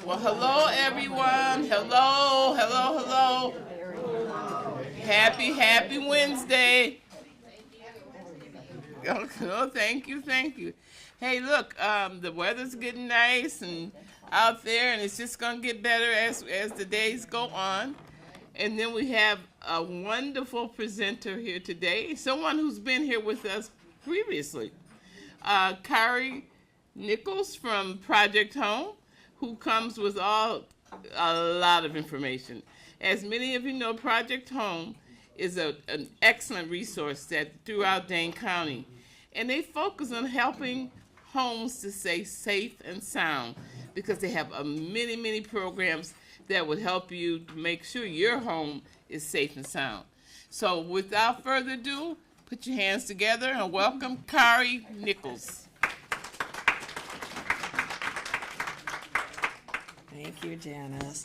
Well, hello, everyone. Hello. Happy Wednesday. Oh, thank you. Hey, look, the weather's getting nice and out there, and it's just gonna get better as the days go on. And then we have a wonderful presenter here today, someone who's been here with us previously, Kari Nichols from Project Home, who comes with a lot of information. As many of you know, Project Home is an excellent resource that throughout Dane County, and they focus on helping homes to stay safe and sound because they have many programs that would help you to make sure your home is safe and sound. So without further ado, put your hands together and welcome Kari Nichols. Thank you, Janice.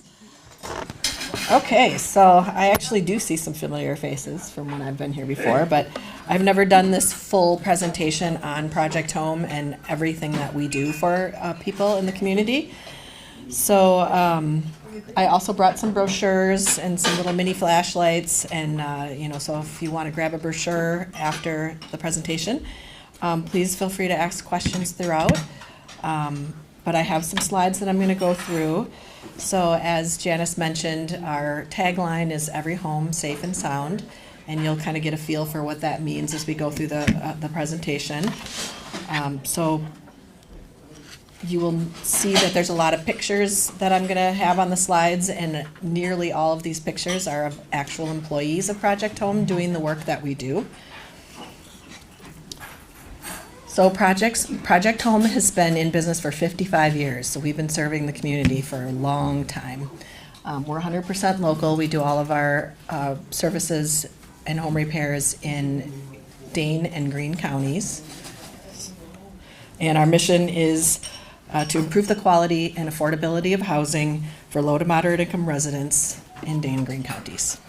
Okay, so I actually do see some familiar faces from when I've been here before, but I've never done this full presentation on Project Home and everything that we do for people in the community. So I also brought some brochures and some little mini flashlights, and so if you want to grab a brochure after the presentation, please feel free to ask questions throughout. But I have some slides that I'm going to go through. So as Janice mentioned, our tagline is "Every Home Safe and Sound," and you'll kind of get a feel for what that means as we go through the presentation. So you will see that there's a lot of pictures that I'm going to have on the slides, and nearly all of these pictures are of actual employees of Project Home doing the work that we do. So Project Home has been in business for 55 years, so we've been serving the community for a long time. We're 100% local. We do all of our services and home repairs in Dane and Greene counties. And our mission is to improve the quality and affordability of housing for low to moderate income residents in Dane and Greene counties.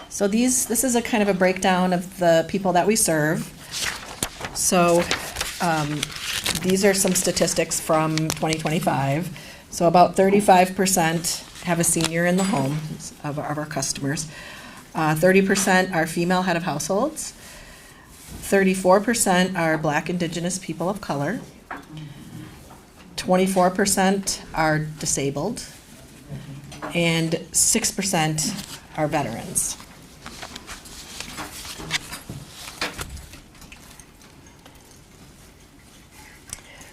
So this is a kind of a breakdown of the people that we serve. So these are some statistics from 2025. So about 35% have a senior in the home of our customers. 30% are female head of households. 34% are Black, Indigenous people of color. 24% are disabled. And 6% are veterans.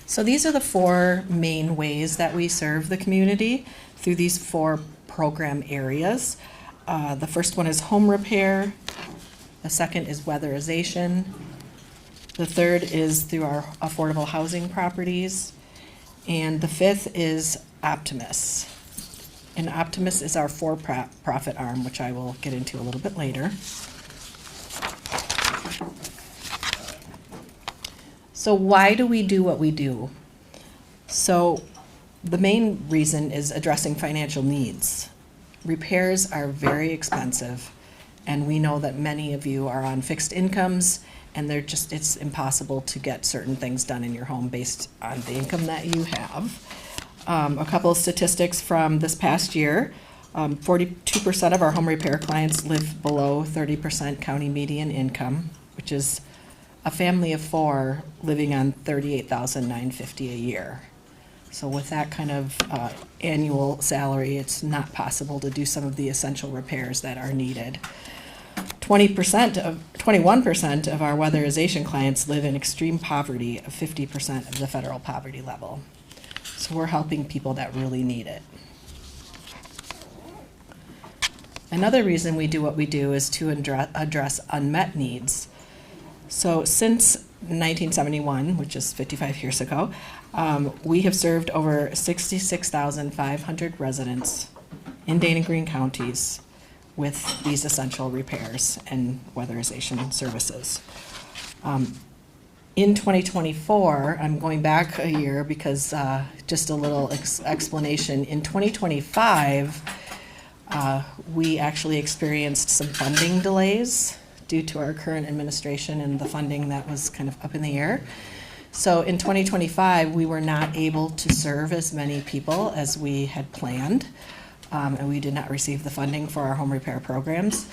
So these are the four main ways that we serve the community through these four program areas. The first one is home repair. The second is weatherization. The third is through our affordable housing properties. And the fifth is Optimus. And Optimus is our for-profit arm, which I will get into a little bit later. So why do we do what we do? So the main reason is addressing financial needs. Repairs are very expensive, and we know that many of you are on fixed incomes, and it's impossible to get certain things done in your home based on the income that you have. A couple of statistics from this past year. 42% of our home repair clients live below 30% county median income, which is a family of four living on $38,950 a year. So with that kind of annual salary, it's not possible to do some of the essential repairs that are needed. 21% of our weatherization clients live in extreme poverty of 50% of the federal poverty level. So we're helping people that really need it. Another reason we do what we do is to address unmet needs. So since 1971, which is 55 years ago, we have served over 66,500 residents in Dane and Greene counties with these essential repairs and weatherization services. In 2024, I'm going back a year because just a little explanation. In 2025, we actually experienced some funding delays due to our current administration and the funding that was kind of up in the air. So in 2025, we were not able to serve as many people as we had planned, and we did not receive the funding for our home repair programs.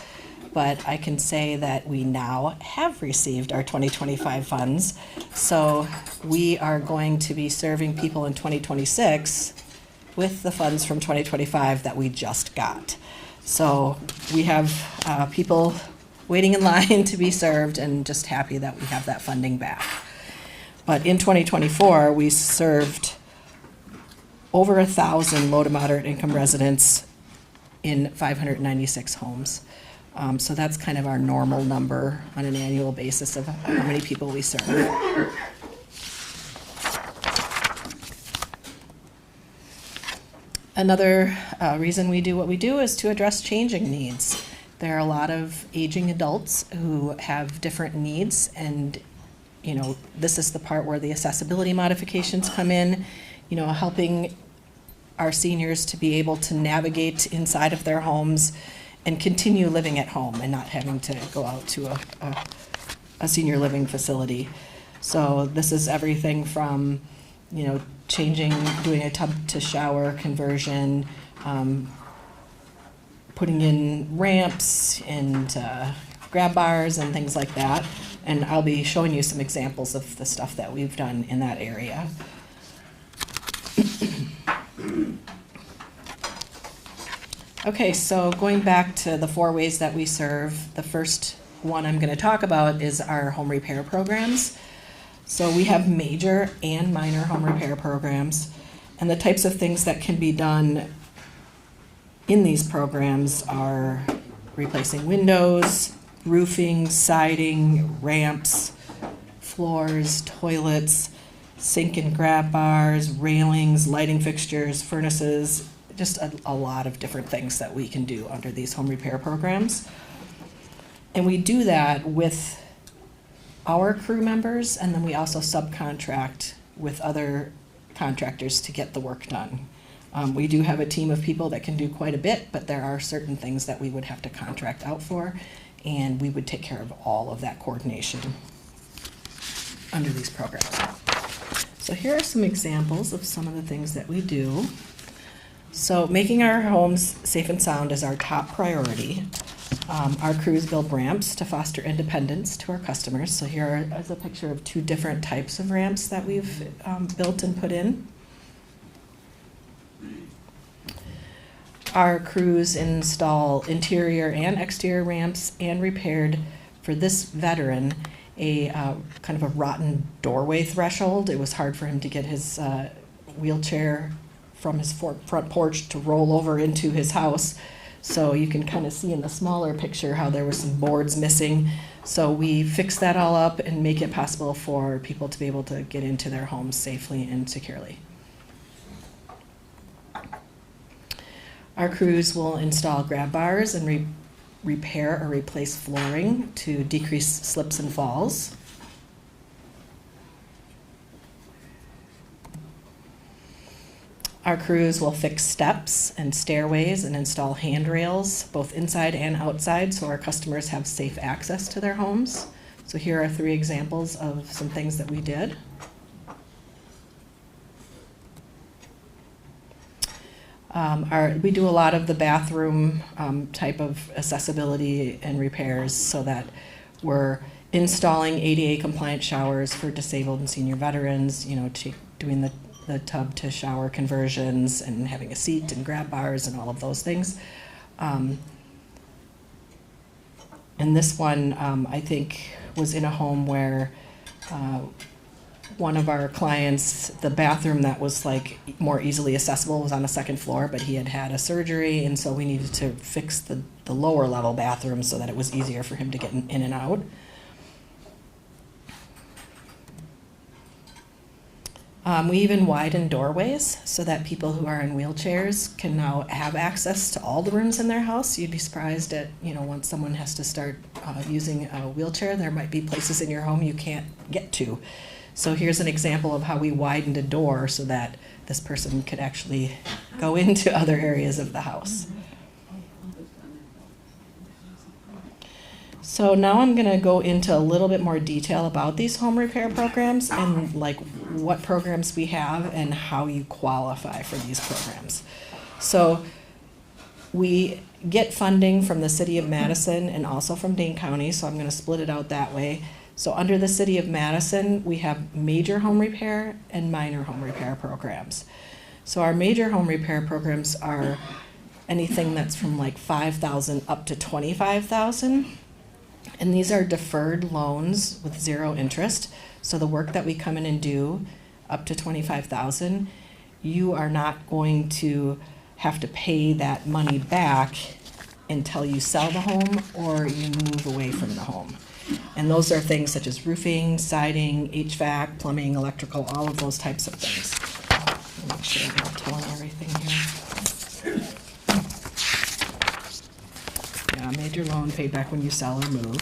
But I can say that we now have received our 2025 funds. So we are going to be serving people in 2026 with the funds from 2025 that we just got. So we have people waiting in line to be served, and just happy that we have that funding back. But in 2024, we served over 1,000 low to moderate income residents in 596 homes. So that's kind of our normal number on an annual basis of how many people we serve. Another reason we do what we do is to address changing needs. There are a lot of aging adults who have different needs, and this is the part where the accessibility modifications come in, helping our seniors to be able to navigate inside of their homes and continue living at home and not having to go out to a senior living facility. So this is everything from, doing a tub to shower conversion, putting in ramps and grab bars and things like that. And I'll be showing you some examples of the stuff that we've done in that area. Okay, so going back to the 4 ways that we serve, the first one I'm going to talk about is our home repair programs. So we have major and minor home repair programs, and the types of things that can be done in these programs are replacing windows, roofing, siding, ramps, floors, toilets, sink and grab bars, railings, lighting fixtures, furnaces, just a lot of different things that we can do under these home repair programs. And we do that with our crew members, and then we also subcontract with other contractors to get the work done. We do have a team of people that can do quite a bit, but there are certain things that we would have to contract out for, and we would take care of all of that coordination under these programs. So here are some examples of some of the things that we do. So making our homes safe and sound is our top priority. Our crews build ramps to foster independence to our customers. So here is a picture of 2 different types of ramps that we've built and put in. Our crews install interior and exterior ramps and repaired, for this veteran, a kind of a rotten doorway threshold. It was hard for him to get his wheelchair from his front porch to roll over into his house. So you can kind of see in the smaller picture how there were some boards missing. So we fix that all up and make it possible for people to be able to get into their homes safely and securely. Our crews will install grab bars and repair or replace flooring to decrease slips and falls. Our crews will fix steps and stairways and install handrails, both inside and outside, so our customers have safe access to their homes. So here are 3 examples of some things that we did. We do a lot of the bathroom type of accessibility and repairs, so that we're installing ADA compliant showers for disabled and senior veterans, doing the tub to shower conversions and having a seat and grab bars and all of those things. And this one, I think, was in a home where one of our clients, the bathroom that was like more easily accessible was on the 2nd floor, but he had had a surgery, and so we needed to fix the lower level bathroom so that it was easier for him to get in and out. We even widen doorways so that people who are in wheelchairs can now have access to all the rooms in their house. You'd be surprised at, once someone has to start using a wheelchair, there might be places in your home you can't get to. So here's an example of how we widened a door so that this person could actually go into other areas of the house. So now I'm gonna go into a little bit more detail about these home repair programs and like what programs we have and how you qualify for these programs. So we get funding from the City of Madison and also from Dane County, so I'm gonna split it out that way. So under the City of Madison, we have major home repair and minor home repair programs. So our major home repair programs are anything that's from like $5,000 up to $25,000. And these are deferred loans with 0 interest. So the work that we come in and do up to $25,000, you are not going to have to pay that money back until you sell the home or you move away from the home. And those are things such as roofing, siding, HVAC, plumbing, electrical, all of those types of things. Make sure I'm telling everything here. Yeah, major loan paid back when you sell or move.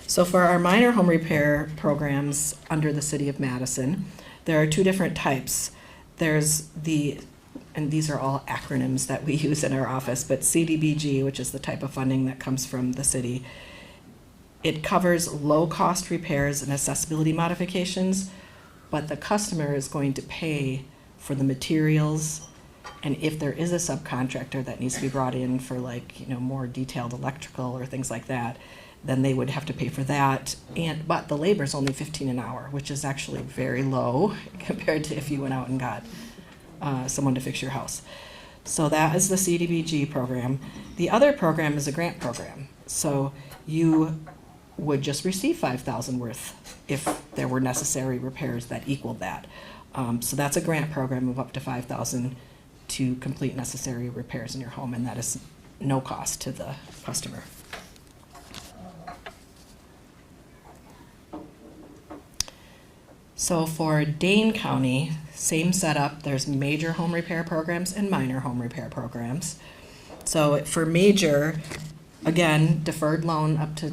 So for our minor home repair programs under the City of Madison, there are 2 different types. There's and these are all acronyms that we use in our office, but CDBG, which is the type of funding that comes from the city, it covers low-cost repairs and accessibility modifications, but the customer is going to pay for the materials, and if there is a subcontractor that needs to be brought in for like, more detailed electrical or things like that, then they would have to pay for that. But the labor is only $15 an hour, which is actually very low compared to if you went out and got someone to fix your house. So that is the CDBG program. The other program is a grant program. So you would just receive $5,000 worth if there were necessary repairs that equaled that. So that's a grant program of up to $5,000 to complete necessary repairs in your home, and that is no cost to the customer. So for Dane County, same setup. There's major home repair programs and minor home repair programs. So for major, again, deferred loan up to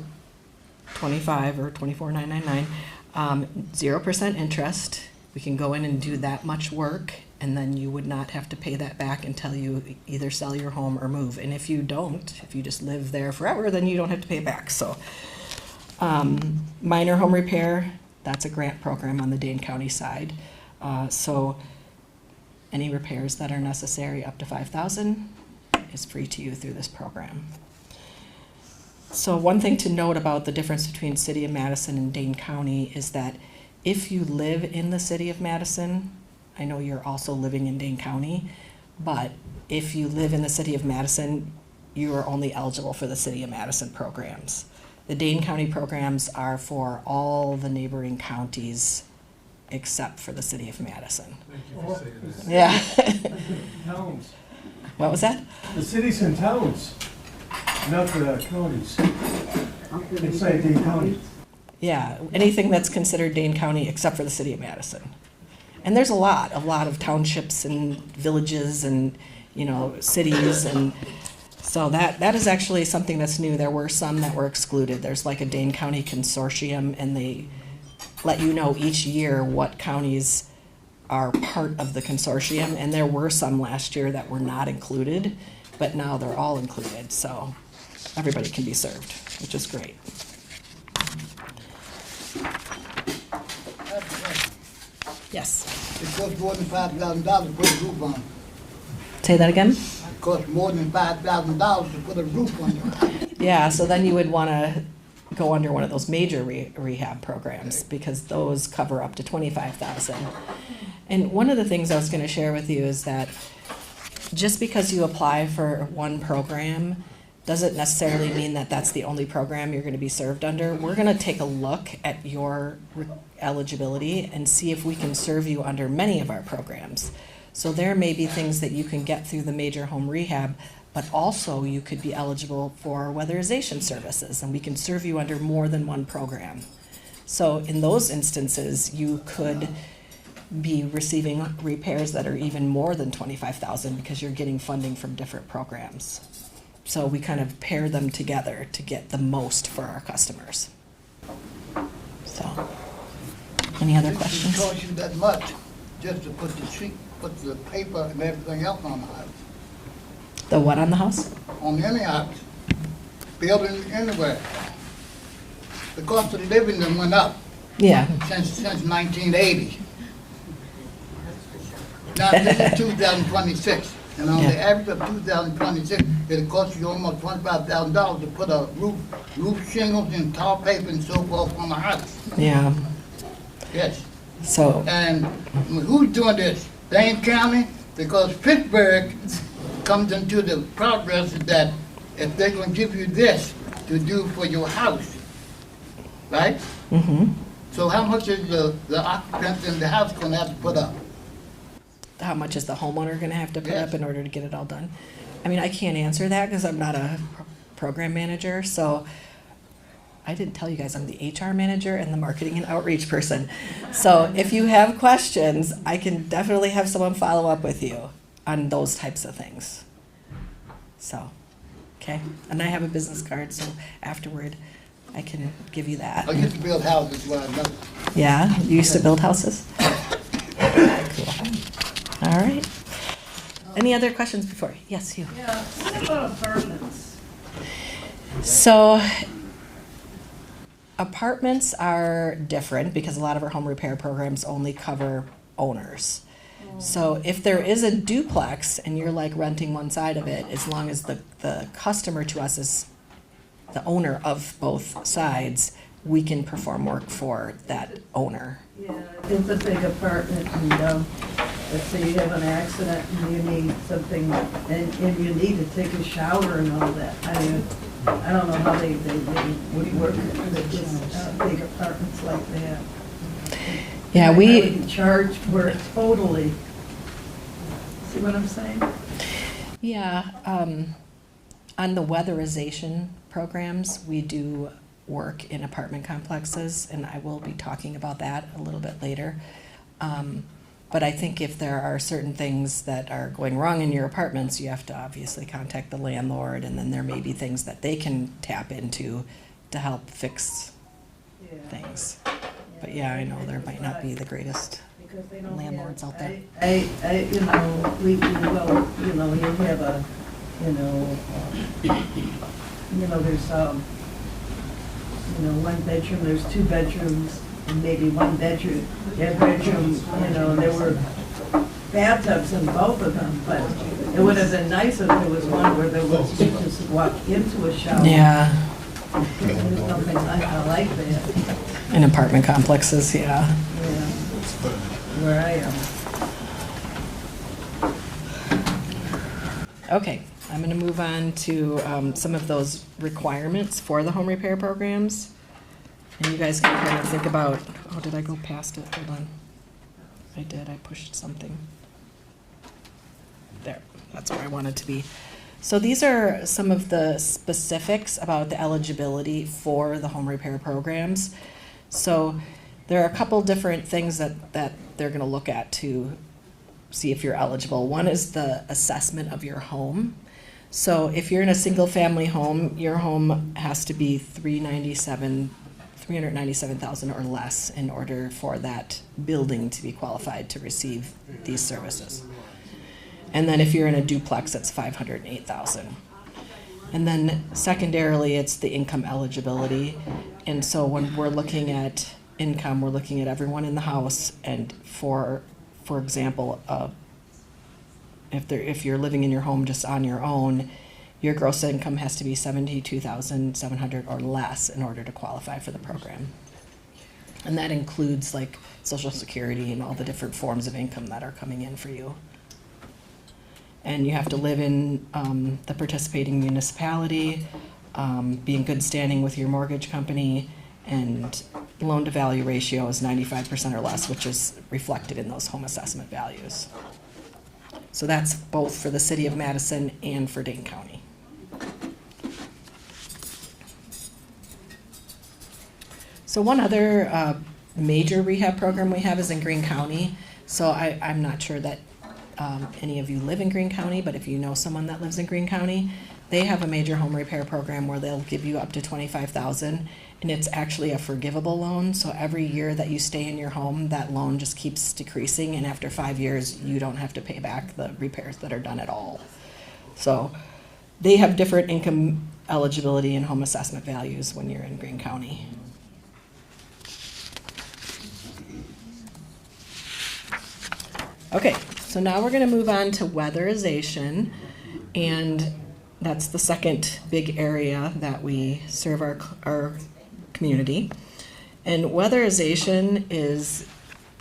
$25,000 or $24,999, 0% interest. We can go in and do that much work, and then you would not have to pay that back until you either sell your home or move. And if you don't, if you just live there forever, then you don't have to pay it back. So minor home repair, that's a grant program on the Dane County side. So any repairs that are necessary up to $5,000 is free to you through this program. So one thing to note about the difference between City of Madison and Dane County is that if you live in the City of Madison, I know you're also living in Dane County, but if you live in the City of Madison, you are only eligible for the City of Madison programs. The Dane County programs are for all the neighboring counties except for the City of Madison. Thank you for saying that. Yeah. Towns. What was that? The cities and towns, not the counties. Inside Dane County. Yeah, anything that's considered Dane County except for the City of Madison. And there's a lot of townships and villages and, cities, and so that is actually something that's new. There were some that were excluded. There's like a Dane County consortium, and they let you know each year what counties are part of the consortium, and there were some last year that were not included, but now they're all included, so everybody can be served, which is great. Yes. It costs more than $5,000 to put a roof on. Say that again? It costs more than $5,000 to put a roof on your house. Yeah, so then you would want to go under one of those major rehab programs because those cover up to $25,000. And one of the things I was going to share with you is that just because you apply for one program doesn't necessarily mean that that's the only program you're going to be served under. We're going to take a look at your eligibility and see if we can serve you under many of our programs. So there may be things that you can get through the major home rehab, but also you could be eligible for weatherization services, and we can serve you under more than one program. So in those instances, you could be receiving repairs that are even more than $25,000 because you're getting funding from different programs. So we kind of pair them together to get the most for our customers. So, any other questions? It costs you that much just to put the sheet, put the paper and everything else on the house. The what on the house? On any house, building anywhere. the cost of living done went up Yeah. since 1980. Now, this is 2026, and on the Yeah. average of 2026, it'll cost you almost $25,000 to put a roof shingles and tar paper and so forth on the house. Yeah. Yes. So, And who's doing this? Dane County? Because Pittsburgh comes into the progress that if they're gonna give you this to do for your house, right? So how much is the occupants in the house gonna have to put up? how much is the homeowner gonna have to put Yes. up in order to get it all done? I mean, I can't answer that because I'm not a program manager, so I didn't tell you guys, I'm the HR manager and the marketing and outreach person. So if you have questions, I can definitely have someone follow up with you on those types of things. So, okay, and I have a business card, so afterward, I can give you that. I used to build houses where I know. Yeah, you used to build houses? Cool. All right. Any other questions before? Yes, you. Yeah, what about apartments? So apartments are different because a lot of our home repair programs only cover owners. So if there is a duplex and you're like renting one side of it, as long as the customer to us is the owner of both sides, we can perform work for that owner. Yeah, it's a big apartment and, let's say you have an accident and you need something, and you need to take a shower and all that. I mean, I don't know how they would work with just big apartments like that. Yeah, I we, would charge for it totally. See what I'm saying? yeah, on the weatherization programs, we do work in apartment complexes, and I will be talking about that a little bit later. But I think if there are certain things that are going wrong in your apartments, you have to obviously contact the landlord, and then there may be things that they can tap into to help fix things. But yeah, I know there might not be the greatest Because they don't landlords have- out there. you know, we well, you know, you have a, you know, there's, one bedroom, there's two bedrooms, and maybe one bedroom. That bedroom, you know, there were bathtubs in both of them, but it would have been nice if there was one where there was, you just walk into a shower. Yeah, There's nothing I like that, in apartment complexes, yeah. yeah, where I am. Okay, I'm gonna move on to some of those requirements for the home repair programs. And you guys can kind of think about, oh, did I go past it? Hold on. I did, I pushed something. There, that's where I wanted to be. So these are some of the specifics about the eligibility for the home repair programs. So there are a couple different things that they're gonna look at to see if you're eligible. One is the assessment of your home. So if you're in a single-family home, your home has to be 397,000 or less in order for that building to be qualified to receive these services. And then if you're in a duplex, it's 508,000. And then secondarily, it's the income eligibility. And so when we're looking at income, we're looking at everyone in the house, and for example, if you're living in your home just on your own, your gross income has to be 72,700 or less in order to qualify for the program. And that includes like Social Security and all the different forms of income that are coming in for you. And you have to live in the participating municipality, be in good standing with your mortgage company, and loan-to-value ratio is 95% or less, which is reflected in those home assessment values. So that's both for the city of Madison and for Dane County. So one other major rehab program we have is in Greene County. So I'm not sure that any of you live in Greene County, but if you know someone that lives in Greene County, they have a major home repair program where they'll give you up to $25,000, and it's actually a forgivable loan. So every year that you stay in your home, that loan just keeps decreasing, and after 5 years, you don't have to pay back the repairs that are done at all. So they have different income eligibility and home assessment values when you're in Greene County. Okay, so now we're gonna move on to weatherization, and that's the second big area that we serve our community. And weatherization is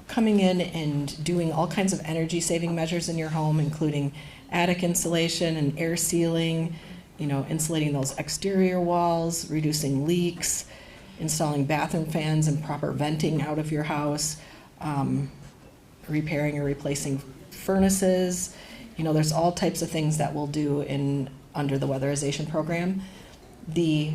coming in and doing all kinds of energy saving measures in your home, including attic insulation and air sealing, insulating those exterior walls, reducing leaks, installing bathroom fans and proper venting out of your house, repairing or replacing furnaces. There's all types of things that we'll do under the weatherization program. The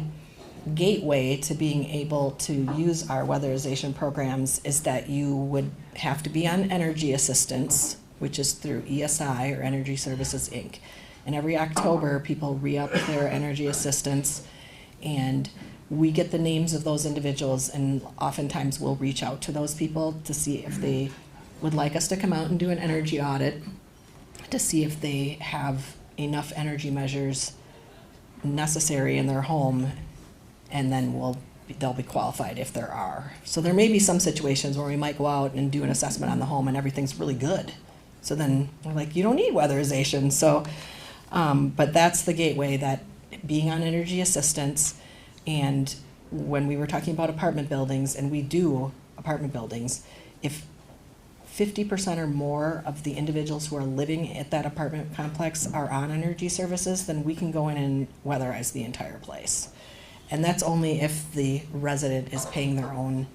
gateway to being able to use our weatherization programs is that you would have to be on energy assistance, which is through ESI, or Energy Services, Inc. And every October, people re-up their energy assistance, and we get the names of those individuals, and oftentimes we'll reach out to those people to see if they would like us to come out and do an energy audit to see if they have enough energy measures necessary in their home, and then they'll be qualified if there are. So there may be some situations where we might go out and do an assessment on the home and everything's really good. So then we're like, you don't need weatherization. So, but that's the gateway, that being on energy assistance. And when we were talking about apartment buildings, and we do apartment buildings, if 50% or more of the individuals who are living at that apartment complex are on energy services, then we can go in and weatherize the entire place. And that's only if the resident is paying their own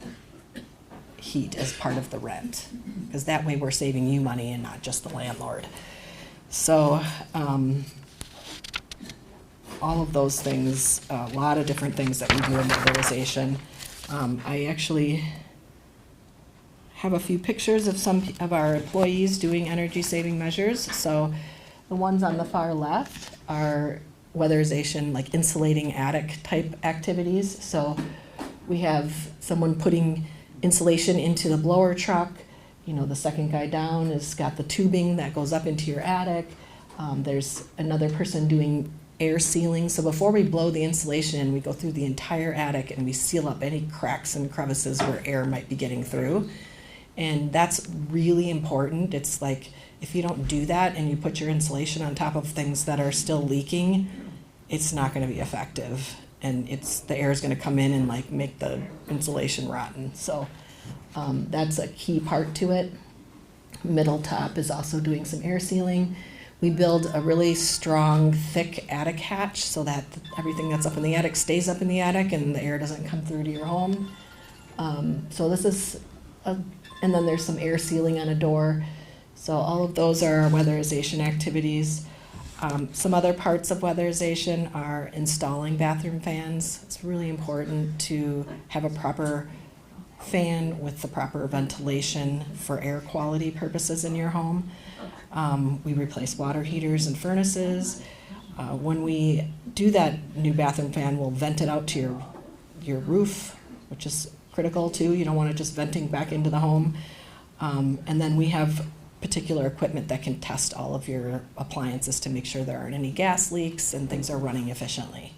heat as part of the rent, because that way we're saving you money and not just the landlord. So all of those things, a lot of different things that we do in weatherization. I actually have a few pictures of some of our employees doing energy saving measures. So the ones on the far left are weatherization, like insulating attic type activities. So we have someone putting insulation into the blower truck. The second guy down has got the tubing that goes up into your attic. There's another person doing air sealing. So before we blow the insulation, we go through the entire attic and we seal up any cracks and crevices where air might be getting through. And that's really important. It's like, if you don't do that and you put your insulation on top of things that are still leaking, it's not going to be effective. And the air is going to come in and make the insulation rotten. So that's a key part to it. Middle top is also doing some air sealing. We build a really strong, thick attic hatch so that everything that's up in the attic stays up in the attic and the air doesn't come through to your home. So this is and then there's some air sealing on a door. So all of those are our weatherization activities. Some other parts of weatherization are installing bathroom fans. It's really important to have a proper fan with the proper ventilation for air quality purposes in your home. We replace water heaters and furnaces. When we do that new bathroom fan, we'll vent it out to your roof, which is critical too. You don't want it just venting back into the home. And then we have particular equipment that can test all of your appliances to make sure there aren't any gas leaks and things are running efficiently.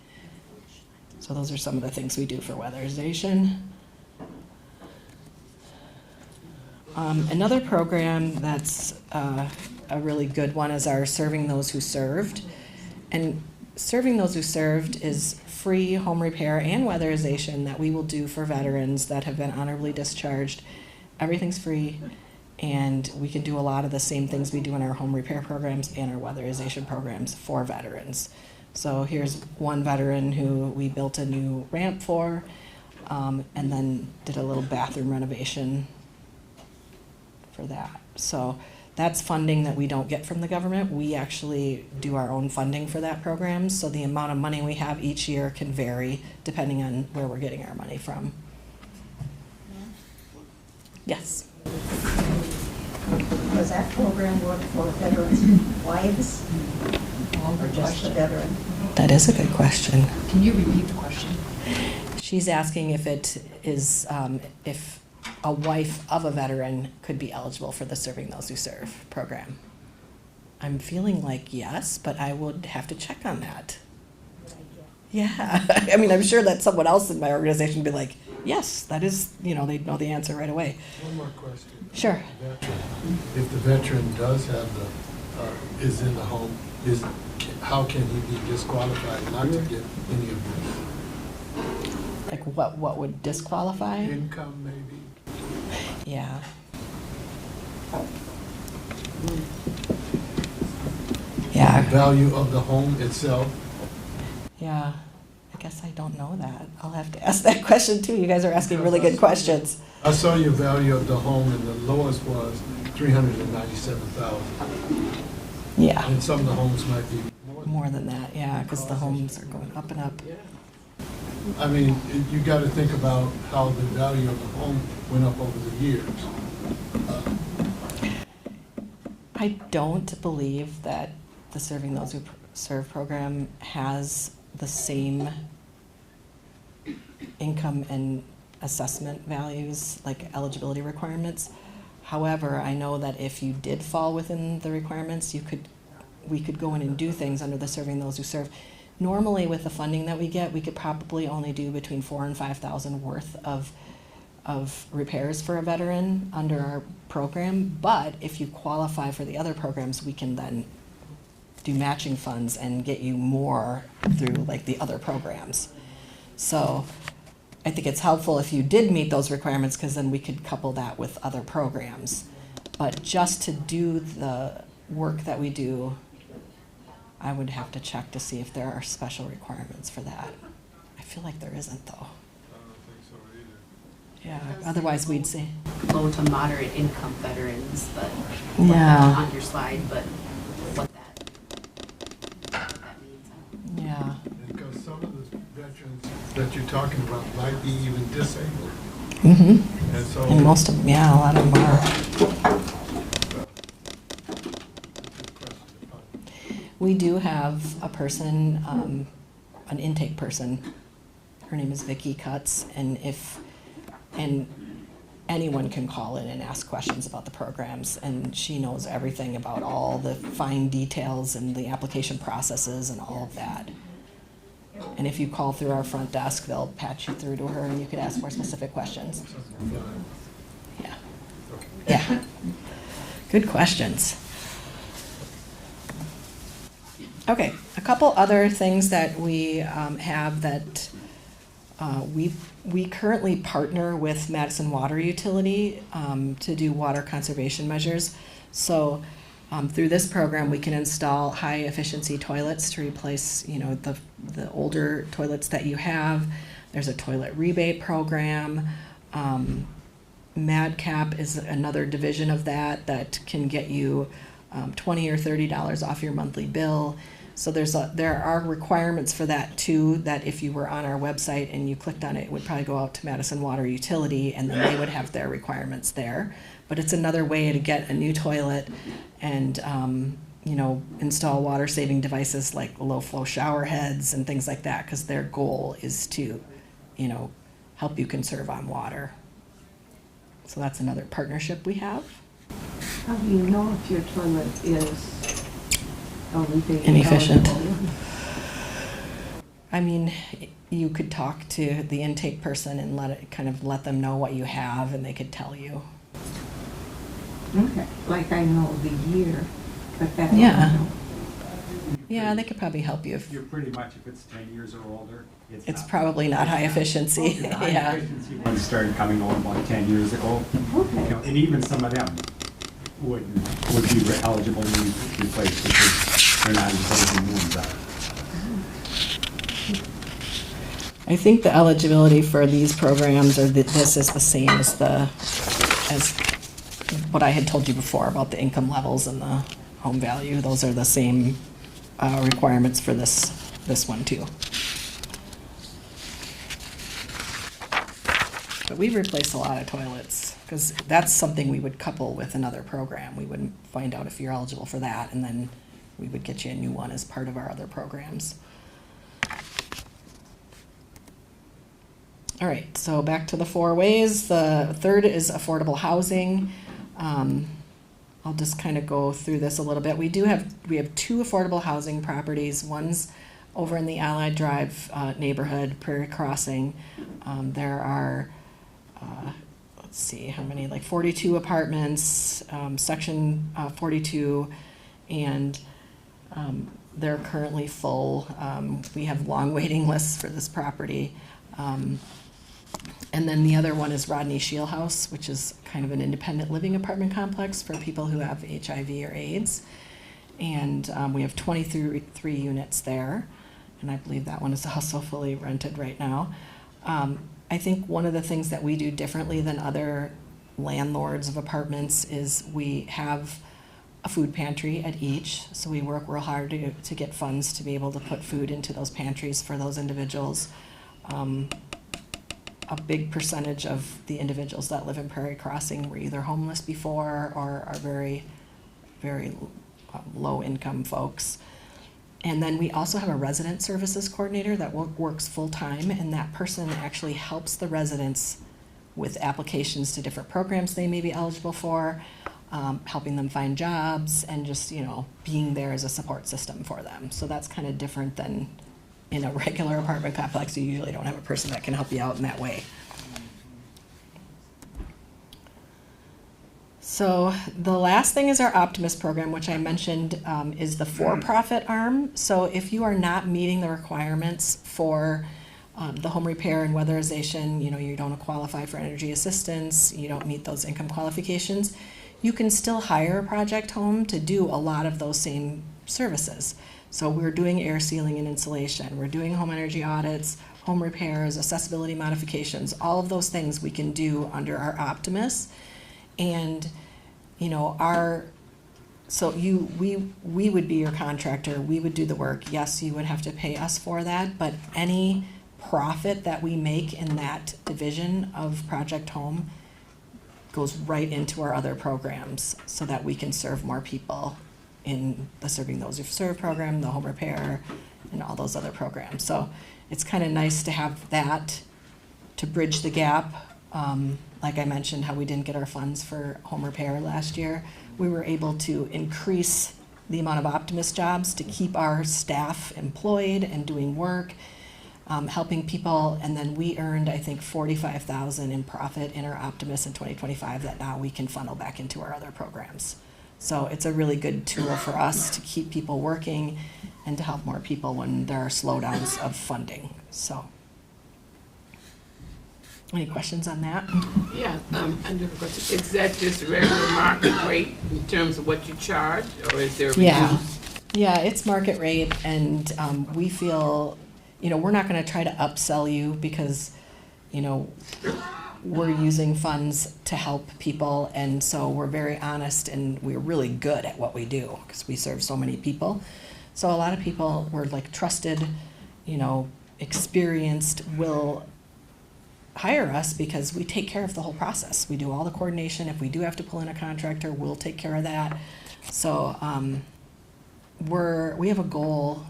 So those are some of the things we do for weatherization. Another program that's a really good one is our Serving Those Who Served. And Serving Those Who Served is free home repair and weatherization that we will do for veterans that have been honorably discharged. Everything's free, and we can do a lot of the same things we do in our home repair programs and our weatherization programs for veterans. So here's one veteran who we built a new ramp for, and then did a little bathroom renovation for that. So that's funding that we don't get from the government. We actually do our own funding for that program. So the amount of money we have each year can vary depending on where we're getting our money from. Yes. Does that program work for veterans' wives or just the veteran? That is a good question. Can you repeat the question? She's asking if it is, if a wife of a veteran could be eligible for the Serving Those Who Serve program. I'm feeling like yes, but I would have to check on that. Yeah, I mean, I'm sure that someone else in my organization would be like, Yes, that is, they'd know the answer right away. One more question. Sure. If the veteran does have is in the home, how can he be disqualified not to get any of this? Like what would disqualify? Income, maybe? Yeah. The Yeah, value of the home itself? yeah. I guess I don't know that. I'll have to ask that question too. You guys are asking really good questions. I saw your value of the home, and the lowest was 397,000. Yeah, And some of the homes might be more. more than that, yeah, because the homes are going up and up. I mean, you got to think about how the value of the home went up over the years. I don't believe that the Serving Those Who Serve program has the same income and assessment values, like eligibility requirements. However, I know that if you did fall within the requirements, we could go in and do things under the Serving Those Who Serve. Normally, with the funding that we get, we could probably only do between $4,000 and $5,000 worth of repairs for a veteran under our program. But if you qualify for the other programs, we can then do matching funds and get you more through like the other programs. So I think it's helpful if you did meet those requirements, because then we could couple that with other programs. But just to do the work that we do, I would have to check to see if there are special requirements for that. I feel like there isn't though. I don't think so either. Yeah, otherwise we'd say. Low to moderate income veterans, but Yeah. on your slide, but what that means. Yeah, Because some of the veterans that you're talking about might be even disabled. mm-hmm. And so. And most of them, yeah, a lot of them are. We do have a person, an intake person. Her name is Vicki Cutts, and anyone can call in and ask questions about the programs, and she knows everything about all the fine details and the application processes and all of that. And if you call through our front desk, they'll patch you through to her, and you could ask more specific questions. Yeah. Yeah. Good questions. Okay, a couple other things that we have that we currently partner with Madison Water Utility to do water conservation measures. So through this program, we can install high efficiency toilets to replace, the older toilets that you have. There's a toilet rebate program. MadCap is another division of that can get you $20 or $30 off your monthly bill. So there are requirements for that too, that if you were on our website and you clicked on it, it would probably go out to Madison Water Utility, and then they would have their requirements there. But it's another way to get a new toilet and install water saving devices like low flow shower heads and things like that, because their goal is to help you conserve on water. So that's another partnership we have. How do you know if your toilet is Inefficient. I mean, you could talk to the intake person and let them know what you have, and they could tell you. Okay, like I know the year, but that. Yeah. Yeah, they could probably help you if You're pretty much, if it's 10 years or older, it's probably not high efficiency. The high Yeah. efficiency ones started coming on about 10 years ago. Okay. And even some of them would be eligible to be replaced because they're not as good as the new ones are. I think the eligibility for these programs, or this is the same as what I had told you before about the income levels and the home value. Those are the same requirements for this one too. But we replace a lot of toilets, because that's something we would couple with another program. We would find out if you're eligible for that, and then we would get you a new one as part of our other programs. All right, so back to the 4 ways. The third is affordable housing. I'll just kind of go through this a little bit. We have 2 affordable housing properties. One's over in the Allied Drive neighborhood, Prairie Crossing, there are, let's see, how many, like 42 apartments, section 42, and they're currently full. We have long waiting lists for this property. And then the other one is Rodney Shield House, which is kind of an independent living apartment complex for people who have HIV or AIDS. And we have 23 units there, and I believe that one is also fully rented right now. I think one of the things that we do differently than other landlords of apartments is we have a food pantry at each. So we work real hard to get funds to be able to put food into those pantries for those individuals. A big percentage of the individuals that live in Prairie Crossing were either homeless before or are very, very low income folks. And then we also have a resident services coordinator that works full time, and that person actually helps the residents with applications to different programs they may be eligible for, helping them find jobs, and just, you know, being there as a support system for them. So that's kind of different than in a regular apartment complex. You usually don't have a person that can help you out in that way. So the last thing is our Optimist program, which I mentioned is the for-profit arm. So if you are not meeting the requirements for the home repair and weatherization, you know, you don't qualify for energy assistance, you don't meet those income qualifications, you can still hire a project home to do a lot of those same services. So we're doing air sealing and insulation, we're doing home energy audits, home repairs, accessibility modifications, all of those things we can do under our Optimist. And, you know, we would be your contractor, we would do the work. Yes, you would have to pay us for that, but any profit that we make in that division of Project Home goes right into our other programs so that we can serve more people in the Serving Those Who Serve program, the home repair, and all those other programs. So it's kind of nice to have that to bridge the gap. Like I mentioned, how we didn't get our funds for home repair last year, we were able to increase the amount of Optimist jobs to keep our staff employed and doing work, helping people, and then we earned, I think, $45,000 in profit in our Optimist in 2025 that now we can funnel back into our other programs. So it's a really good tool for us to keep people working and to help more people when there are slowdowns of funding. So, any questions on that? Yeah, another question. Is that just regular market rate in terms of what you charge, or is there a Yeah, it's market rate, and we feel, you know, we're not going to try to upsell you because, you know, we're using funds to help people, and so we're very honest and we're really good at what we do because we serve so many people. So a lot of people were like trusted, you know, experienced, will hire us because we take care of the whole process. We do all the coordination. If we do have to pull in a contractor, we'll take care of that. So we have a goal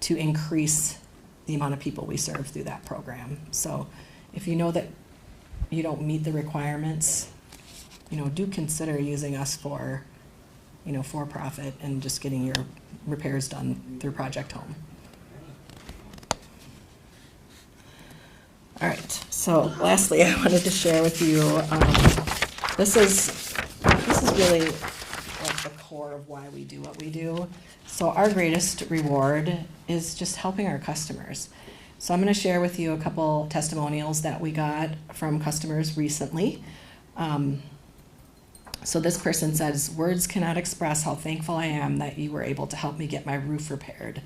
to increase the amount of people we serve through that program. So if you know that you don't meet the requirements, you know, do consider using us for, you know, for profit and just getting your repairs done through Project Home. All right, so lastly, I wanted to share with you, this is really like the core of why we do what we do. So our greatest reward is just helping our customers. So I'm going to share with you a couple testimonials that we got from customers recently. So this person says, "Words cannot express how thankful I am that you were able to help me get my roof repaired.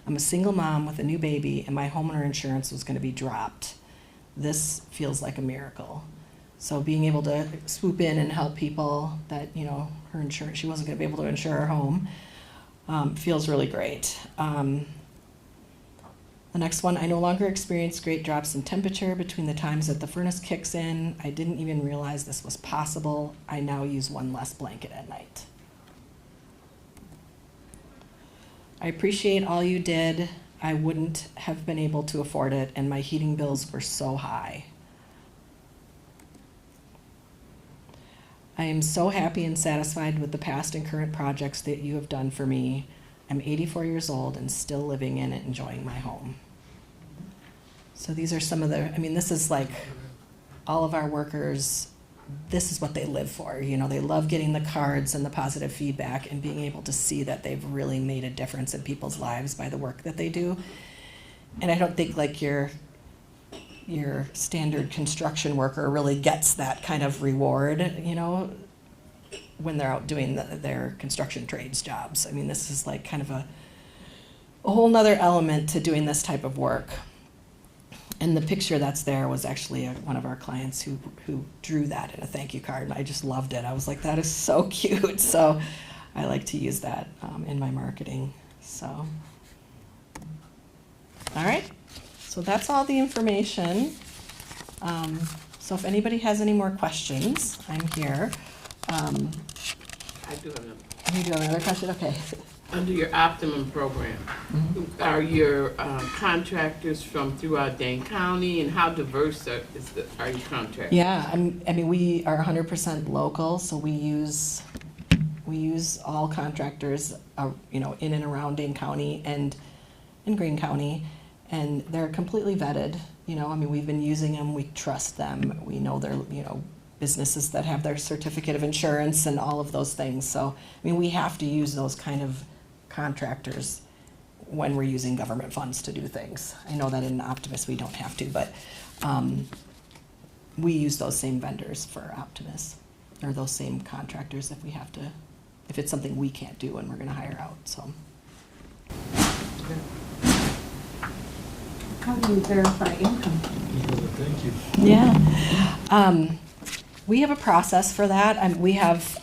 I'm a single mom with a new baby and my homeowner insurance was going to be dropped. This feels like a miracle." So being able to swoop in and help people that, you know, her insurance, she wasn't going to be able to insure her home, feels really great. The next one, "I no longer experience great drops in temperature between the times that the furnace kicks in. I didn't even realize this was possible. I now use one less blanket at night. I appreciate all you did. I wouldn't have been able to afford it, and my heating bills were so high. I am so happy and satisfied with the past and current projects that you have done for me, I'm 84 years old and still living in it, enjoying my home. So these are some of the, I mean, this is like all of our workers, this is what they live for. You know, they love getting the cards and the positive feedback and being able to see that they've really made a difference in people's lives by the work that they do. And I don't think like your standard construction worker really gets that kind of reward, you know, when they're out doing their construction trades jobs. I mean, this is like kind of a whole nother element to doing this type of work. And the picture that's there was actually one of our clients who drew that in a thank you card, and I just loved it. I was like, that is so cute. So I like to use that in my marketing. So, all right. So that's all the information. So if anybody has any more questions, I'm here. I do have another. You do have another question? Okay. Under your Optimum program, are your contractors from throughout Dane County, and how diverse are your contractors? Yeah, I mean, we are 100% local, so we use all contractors, you know, in and around Dane County and in Greene County, and they're completely vetted. You know, I mean, we've been using them, we trust them, we know they're, you know, businesses that have their certificate of insurance and all of those things. So, I mean, we have to use those kind of contractors when we're using government funds to do things. I know that in Optimus we don't have to, but we use those same vendors for Optimus, or those same contractors if we have to, if it's something we can't do and we're gonna hire out, so. How do you verify income? Thank you. Yeah. We have a process for that. We have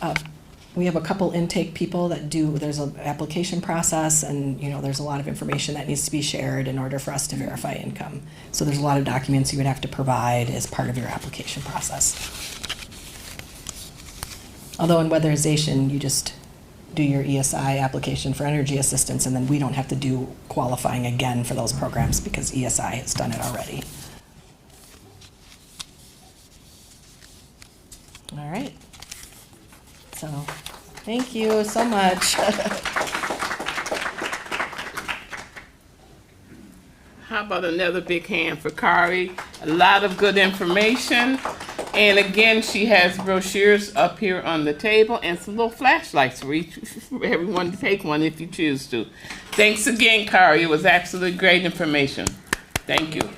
a couple intake people that do, there's an application process, and, you know, there's a lot of information that needs to be shared in order for us to verify income. So there's a lot of documents you would have to provide as part of your application process. Although in weatherization, you just do your ESI application for energy assistance, and then we don't have to do qualifying again for those programs because ESI has done it already. All right. So, thank you so much. How about another big hand for Kari? A lot of good information. And again, she has brochures up here on the table and some little flashlights for everyone to take one if you choose to. Thanks again, Kari. It was absolutely great information. Thank you.